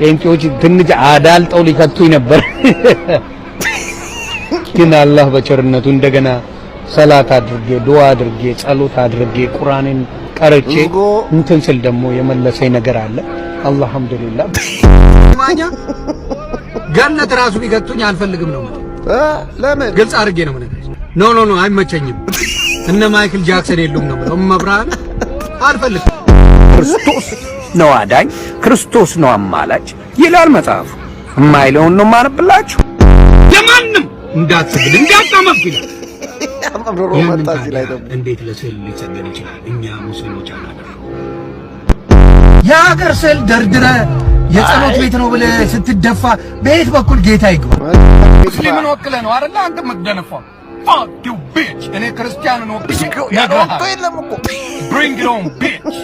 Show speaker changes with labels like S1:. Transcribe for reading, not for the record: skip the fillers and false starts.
S1: ጴንጤዎች ትንሽ አዳልጠው ሊከቱኝ ነበር ግን አላህ በቸርነቱ እንደገና ሰላት አድርጌ ዱዓ አድርጌ ጸሎት አድርጌ ቁርአንን ቀርጬ እንትን ስል ደግሞ የመለሰኝ ነገር አለ አልহামዱሊላህ ማኛ ገነት ራሱ ቢገቱኝ አልፈልግም ነው ለምን ግልጽ አድርጌ ነው ማለት ኖ አይመቸኝም እነ ማይክል ጃክሰን የሉም ነው ማለት መብራን አልፈልግም ክርስቶስ ነው አዳኝ ክርስቶስ ነው አማላጭ ይላል መጽሐፉ የማይለውን ነው ማነብላችሁ ለማንም እንዳትሰግድ እንዳታመልክ ይላል አምሮ መጣ ሲላይ ደግሞ እንዴት ለስዕል ሊሰገድ ይችላል እኛ ሙስሊሞች አናደርገው የሀገር ስዕል ደርድረ የጸሎት ቤት ነው ብለህ ስትደፋ በየት በኩል ጌታ ይግባ ሙስሊምን ወክለህ ነው አይደል አንተ የምትደነፋው fuck you bitch እኔ ክርስቲያንን ወክለህ ያለው የለም እኮ bring it on bitch